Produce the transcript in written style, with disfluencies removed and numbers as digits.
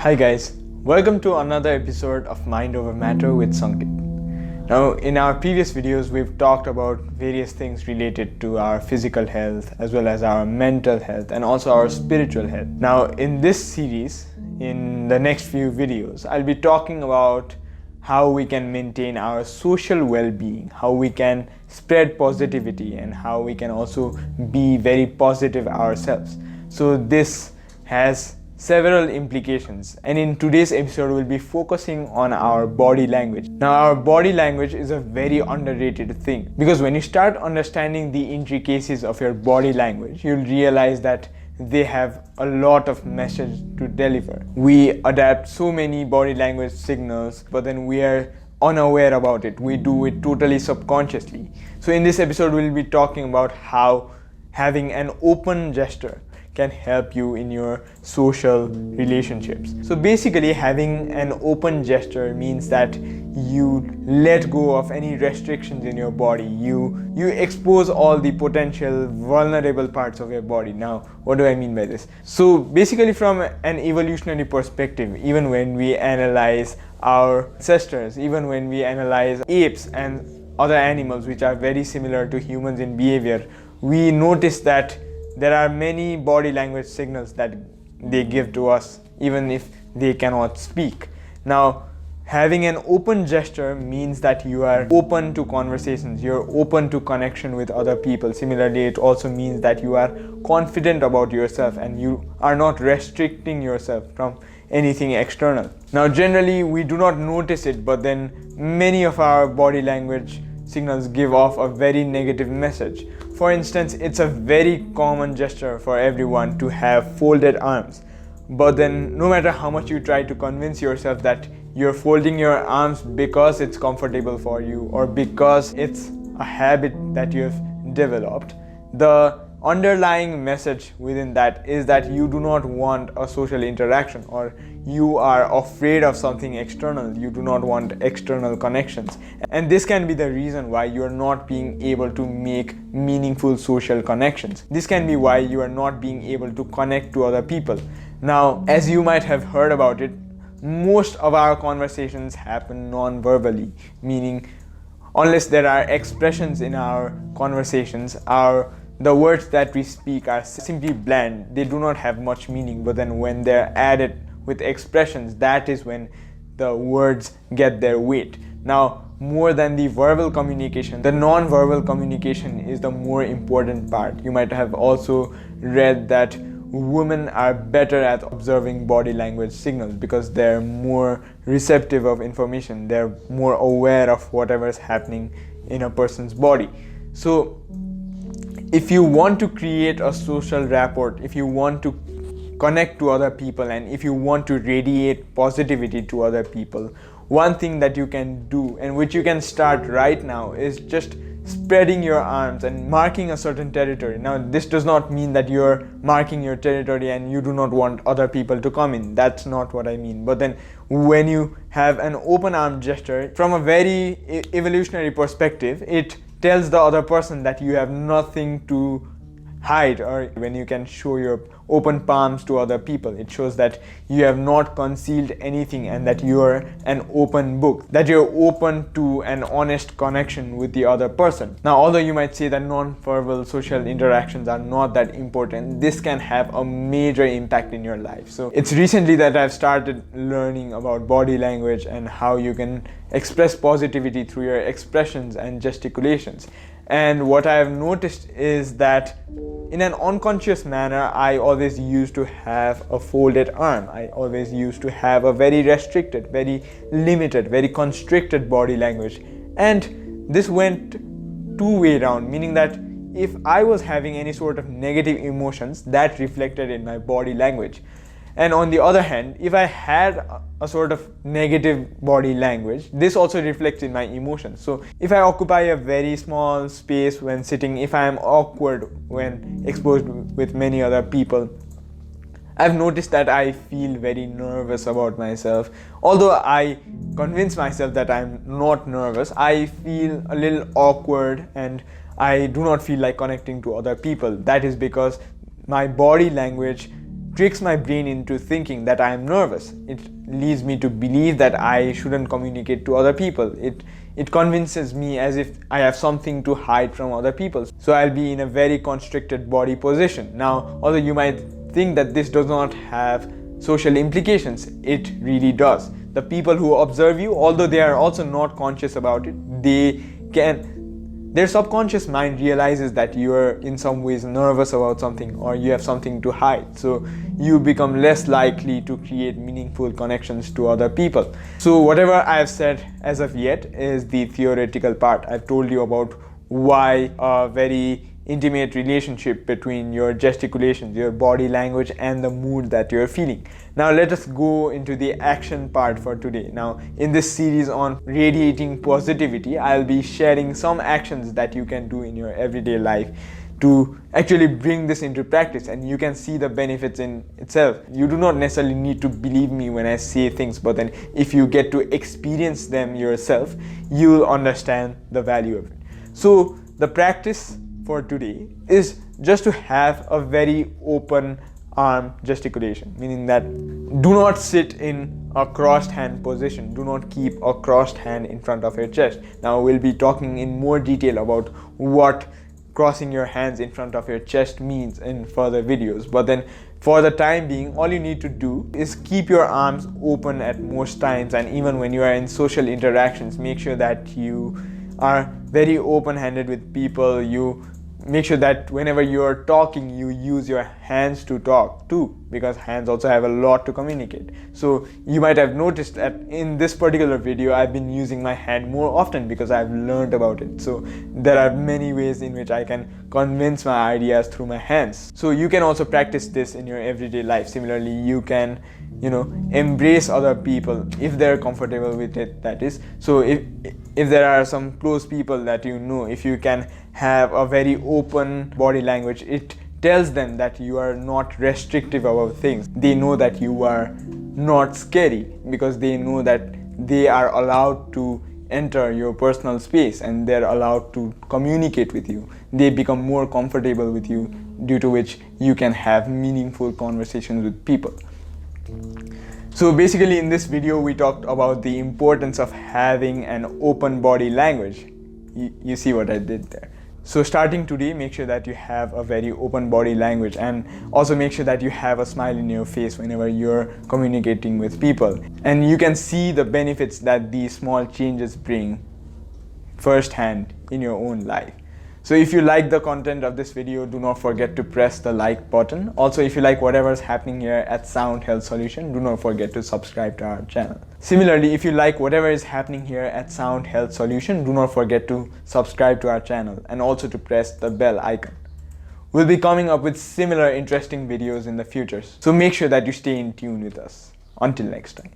Hi guys, welcome to another episode of Mind Over Matter with Sankit. Now, in our previous videos, we've talked about various things related to our physical health as well as our mental health and also our spiritual health. Now, in this series, in the next few videos, I'll be talking about how we can maintain our social well-being, how we can spread positivity, and how we can also be very positive ourselves. So this has several implications, and in today's episode we'll be focusing on our body language. Now, our body language is a very underrated thing, because when you start understanding the intricacies of your body language, you'll realize that they have a lot of message to deliver. We adapt so many body language signals, but then we are unaware about it. We do it totally subconsciously. So in this episode we'll be talking about how having an open gesture can help you in your social relationships. So basically, having an open gesture means that you let go of any restrictions in your body. You expose all the potential vulnerable parts of your body. Now, what do I mean by this? So basically, from an evolutionary perspective, even when we analyze our ancestors, even when we analyze apes and other animals which are very similar to humans in behavior, we notice that there are many body language signals that they give to us, even if they cannot speak. Now, having an open gesture means that you are open to conversations, you're open to connection with other people. Similarly, it also means that you are confident about yourself and you are not restricting yourself from anything external. Now, generally, we do not notice it, but then many of our body language signals give off a very negative message. For instance, it's a very common gesture for everyone to have folded arms. But then no matter how much you try to convince yourself that you're folding your arms because it's comfortable for you or because it's a habit that you have developed, the underlying message within that is that you do not want a social interaction, or you are afraid of something external. You do not want external connections, and this can be the reason why you are not being able to make meaningful social connections. This can be why you are not being able to connect to other people. Now, as you might have heard about it, most of our conversations happen non-verbally, meaning unless there are expressions in our conversations, the words that we speak are simply bland. They do not have much meaning, but then when they're added with expressions, that is when the words get their weight. Now, more than the verbal communication, the non-verbal communication is the more important part. You might have also read that women are better at observing body language signals because they're more receptive of information. They're more aware of whatever is happening in a person's body. So if you want to create a social rapport, if you want to connect to other people, and if you want to radiate positivity to other people, one thing that you can do, and which you can start right now, is just spreading your arms and marking a certain territory. Now, this does not mean that you're marking your territory and you do not want other people to come in. That's not what I mean. But then when you have an open arm gesture, from a very evolutionary perspective, it tells the other person that you have nothing to hide. Or when you can show your open palms to other people, it shows that you have not concealed anything and that you are an open book, that you're open to an honest connection with the other person. Now, although you might say that non-verbal social interactions are not that important, this can have a major impact in your life. So it's recently that I've started learning about body language and how you can express positivity through your expressions and gesticulations. And what I have noticed is that in an unconscious manner, I always used to have a folded arm. I always used to have a very restricted, very limited, very constricted body language. And this went two-way round, meaning that if I was having any sort of negative emotions, that reflected in my body language. And on the other hand, if I had a sort of negative body language, this also reflects in my emotions. So if I occupy a very small space when sitting, if I am awkward when exposed with many other people, I've noticed that I feel very nervous about myself. Although I convince myself that I'm not nervous, I feel a little awkward and I do not feel like connecting to other people. That is because my body language tricks my brain into thinking that I am nervous. It leads me to believe that I shouldn't communicate to other people. It convinces me as if I have something to hide from other people. So I'll be in a very constricted body position. Now, although you might think that this does not have social implications, it really does. The people who observe you, although they are also not conscious about it, their subconscious mind realizes that you are in some ways nervous about something or you have something to hide. So you become less likely to create meaningful connections to other people. So whatever I have said as of yet is the theoretical part. I've told you about why a very intimate relationship between your gesticulations, your body language, and the mood that you're feeling. Now let us go into the action part for today. Now in this series on radiating positivity, I'll be sharing some actions that you can do in your everyday life to actually bring this into practice, and you can see the benefits in itself. You do not necessarily need to believe me when I say things, but then if you get to experience them yourself, you'll understand the value of it. So the practice for today is just to have a very open arm gesticulation, meaning that do not sit in a crossed hand position. Do not keep a crossed hand in front of your chest. Now we'll be talking in more detail about what crossing your hands in front of your chest means in further videos, but then for the time being, all you need to do is keep your arms open at most times, and even when you are in social interactions, make sure that you are very open-handed with people. You make sure that whenever you're talking, you use your hands to talk too, because hands also have a lot to communicate. So you might have noticed that in this particular video, I've been using my hand more often because I've learned about it. So there are many ways in which I can convince my ideas through my hands. So you can also practice this in your everyday life. Similarly, you can, embrace other people if they're comfortable with it, that is. So if there are some close people that you know, if you can have a very open body language, it tells them that you are not restrictive about things. They know that you are not scary because they know that they are allowed to enter your personal space and they're allowed to communicate with you. They become more comfortable with you, due to which you can have meaningful conversations with people. So basically in this video we talked about the importance of having an open body language. You see what I did there. So starting today, make sure that you have a very open body language, and also make sure that you have a smile in your face whenever you're communicating with people. And you can see the benefits that these small changes bring firsthand in your own life. So if you like the content of this video, do not forget to press the like button. Also, if you like whatever is happening here at Sound Health Solution, do not forget to subscribe to our channel. Similarly, if you like whatever is happening here at Sound Health Solution, do not forget to subscribe to our channel and also to press the bell icon. We'll be coming up with similar interesting videos in the future, so make sure that you stay in tune with us. Until next time.